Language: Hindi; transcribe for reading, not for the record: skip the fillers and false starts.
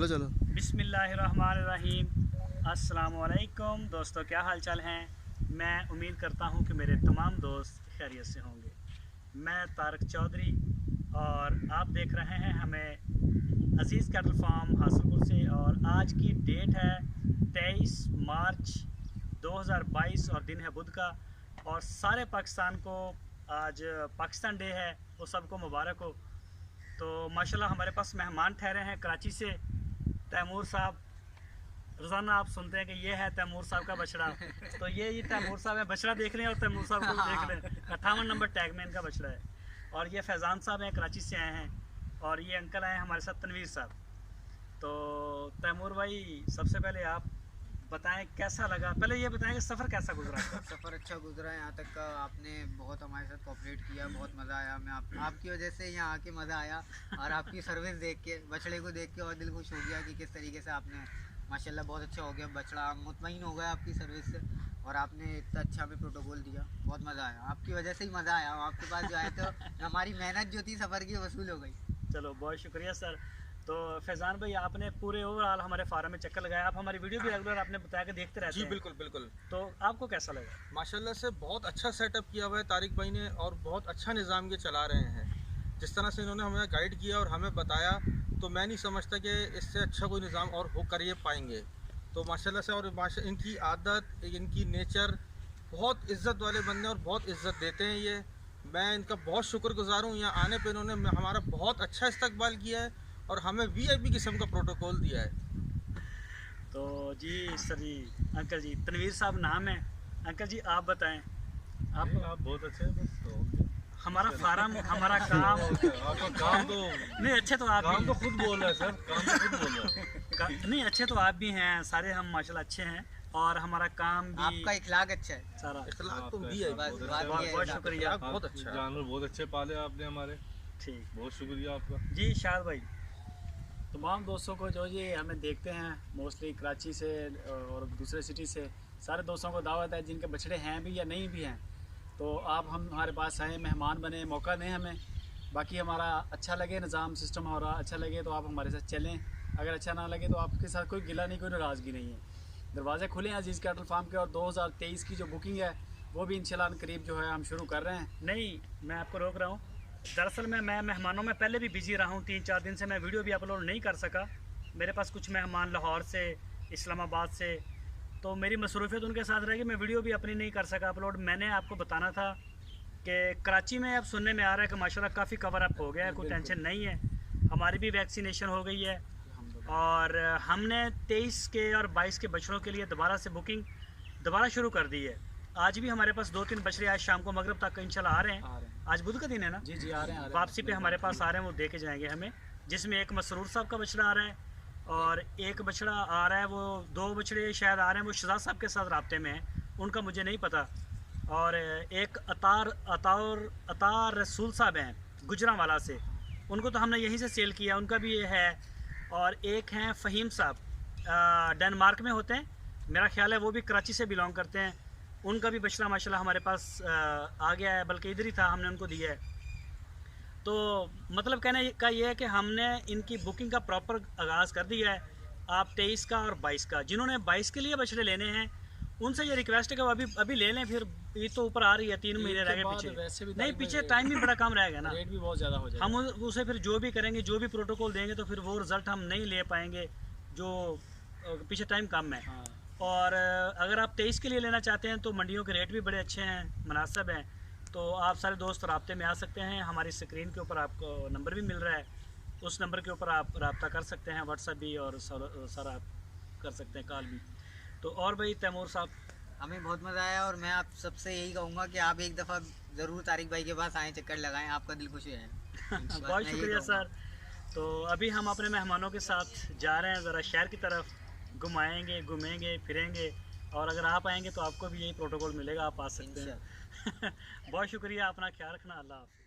चलो चलो। बिस्मिल्लाहिर्रहमानिर्रहीम। अस्सलाम वालेकुम दोस्तों, क्या हाल चाल हैं। मैं उम्मीद करता हूं कि मेरे तमाम दोस्त खैरियत से होंगे। मैं तारक चौधरी और आप देख रहे हैं हमें अज़ीज़ कैटल फार्म हासिलपुर से। और आज की डेट है 23 मार्च 2022 और दिन है बुध का। और सारे पाकिस्तान को आज पाकिस्तान डे है, वो सबको मुबारक हो। तो माशाल्लाह हमारे पास मेहमान ठहरे हैं कराची से, तैमूर साहब। रोज़ाना आप सुनते हैं कि ये है तैमूर साहब का बछड़ा, तो ये तैमूर साहब है। बछड़ा देख रहे हैं और तैमूर साहब को देख रहे हैं। 58 नंबर टैग में इनका बछड़ा है। और ये फैज़ान साहब हैं, कराची से आए हैं। और ये अंकल आए हैं हमारे साथ, तनवीर साहब। तो तैमूर भाई, सबसे पहले आप बताएं कैसा लगा। पहले ये बताएं कि सफ़र कैसा गुजरा। सफ़र अच्छा गुजरा है। यहाँ तक का आपने बहुत हमारे साथ कोऑपरेट किया, बहुत मज़ा आया। मैं आपकी वजह से यहाँ आके मज़ा आया। और आपकी सर्विस देख के, बछड़े को देख के और दिल खुश हो गया कि किस तरीके से आपने माशाल्लाह बहुत अच्छा हो गया बछड़ा। हम मुतमईन हो गए आपकी सर्विस से। और आपने इतना अच्छा हमें प्रोटोकॉल दिया, बहुत मज़ा आया। आपकी वजह से ही मज़ा आया। आपके पास जो आए तो हमारी मेहनत जो थी सफ़र की वसूल हो गई। चलो, बहुत शुक्रिया सर। तो फैज़ान भाई, आपने पूरे ओवरऑल हमारे फार्म में चक्कर लगाया। आप हमारी वीडियो भी रेगुलर आपने बताया कि देखते रहते जी हैं। बिल्कुल बिल्कुल। तो आपको कैसा लगा। माशाल्लाह से बहुत अच्छा सेटअप किया हुआ है तारिक भाई ने, और बहुत अच्छा निज़ाम ये चला रहे हैं। जिस तरह से इन्होंने हमें गाइड किया और हमें बताया, तो मैं नहीं समझता कि इससे अच्छा कोई निज़ाम और हो कर ये पाएंगे। तो माशाल्लाह से, और इनकी आदत, इनकी नेचर, बहुत इज़्ज़त वाले बंदे और बहुत इज़्ज़त देते हैं ये। मैं इनका बहुत शुक्रगुजार हूँ। यहाँ आने पर इन्होंने हमारा बहुत अच्छा इस्तकबाल किया है और हमें VIP किस्म का प्रोटोकॉल दिया है। तो जी सर जी, अंकल जी, तनवीर साहब नाम है। अंकल जी आप बताएं। आप बहुत अच्छे हैं। बस तो हमारा फार्म, हमारा काम आपका काम तो नहीं, अच्छे तो आप काम भी तो खुद बोल रहा है सर, काम तो खुद बोल रहा है। नहीं, अच्छे तो आप भी हैं। सारे हम माशाल्लाह अच्छे हैं। और हमारा काम भी आपका इखलाक अच्छा है। सारा। इखलाक तो आपका भी है। बस बहुत बात अच्छा है। ये है। बहुत शुक्रिया। इखलाक बहुत अच्छा है। जानवर बहुत अच्छे पाले आपने हमारे, ठीक बहुत शुक्रिया आपका। जी। शायद भाई, तमाम दोस्तों को जो ये हमें देखते हैं मोस्टली कराची से और दूसरे सिटी से, सारे दोस्तों को दावत है जिनके बछड़े हैं भी या नहीं भी हैं। तो आप हमारे पास आएँ, मेहमान बने, मौका दें हमें। बाकी हमारा अच्छा लगे निज़ाम सिस्टम, हमारा अच्छा लगे तो आप हमारे साथ चलें। अगर अच्छा ना लगे तो आपके साथ कोई गिला नहीं, कोई नाराज़गी नहीं है। दरवाज़े खुले हैं अज़ीज़ कैटल फार्म के। और 2023 की जो बुकिंग है वो भी इंशाल्लाह करीब जो है हम शुरू कर रहे हैं। नहीं, मैं आपको रोक रहा हूँ। दरअसल मैं मेहमानों में पहले भी बिज़ी रहा हूँ। 3-4 दिन से मैं वीडियो भी अपलोड नहीं कर सका। मेरे पास कुछ मेहमान लाहौर से, इस्लामाबाद से, तो मेरी मसरूफियत उनके साथ रहेगी। मैं वीडियो भी अपनी नहीं कर सका अपलोड। मैंने आपको बताना था कि कराची में अब सुनने में आ रहा है कि माशाल्लाह काफ़ी कवर अप हो गया है, कोई टेंशन नहीं है। हमारी भी वैक्सीनेशन हो गई है। और हमने 23 के और 22 के बछड़ों के लिए दोबारा से बुकिंग दोबारा शुरू कर दी है। आज भी हमारे पास 2-3 बछड़े आज शाम को मगरब तक इंशाल्लाह आ रहे हैं। आज बुध का दिन है ना जी जी, आ रहे हैं। वापसी पे हमारे पास आ रहे हैं, वो दे के जाएंगे हमें। जिसमें एक मसरूर साहब का बछड़ा आ रहा है और एक बछड़ा आ रहा है, वो 2 बछड़े शायद आ रहे हैं, वो शहजाद साहब के साथ राब्ते में हैं, उनका मुझे नहीं पता। और एक अतार रसूल साहब हैं गुजरांवाला से, उनको तो हमने यहीं से सेल किया, उनका भी ये है। और एक हैं फ़हीम साहब, डेनमार्क में होते हैं, मेरा ख्याल है वो भी कराची से बिलोंग करते हैं। उनका भी बछड़ा माशाल्लाह हमारे पास आ गया है, बल्कि इधर ही था, हमने उनको दिया है। तो मतलब कहने का ये है कि हमने इनकी बुकिंग का प्रॉपर आगाज़ कर दिया है। आप 23 का और 22 का, जिन्होंने 22 के लिए बछड़े लेने हैं उनसे ये रिक्वेस्ट है कि वो अभी ले लें। फिर ये तो ऊपर आ रही है, 3 महीने रह गए पीछे। वैसे भी नहीं, पीछे टाइम भी बड़ा कम रहेगा ना, रेट भी बहुत ज़्यादा हो जाएगा। हम उसे फिर जो भी करेंगे, जो भी प्रोटोकॉल देंगे, तो फिर वो रिज़ल्ट हम नहीं ले पाएंगे जो पीछे टाइम कम है। हाँ। और अगर आप 23 के लिए लेना चाहते हैं तो मंडियों के रेट भी बड़े अच्छे हैं, मुनासिब हैं। तो आप सारे दोस्त राब्ते में आ सकते हैं। हमारी स्क्रीन के ऊपर आपको नंबर भी मिल रहा है, उस नंबर के ऊपर आप रब्ता कर सकते हैं, व्हाट्सएप भी, और सारा आप कर सकते हैं, कॉल भी। तो और भाई तैमूर साहब, हमें बहुत मज़ा आया। और मैं आप सबसे यही कहूँगा कि आप एक दफ़ा ज़रूर तारिक भाई के पास आएँ, चक्कर लगाएं, आपका दिल खुश है। बहुत शुक्रिया सर। तो अभी हम अपने मेहमानों के साथ जा रहे हैं ज़रा शहर की तरफ, घूमेंगे फिरेंगे। और अगर आप आएंगे तो आपको भी यही प्रोटोकॉल मिलेगा, आप आ सकते हैं। बहुत शुक्रिया, अपना ख्याल रखना, अल्लाह हाफ़िज़।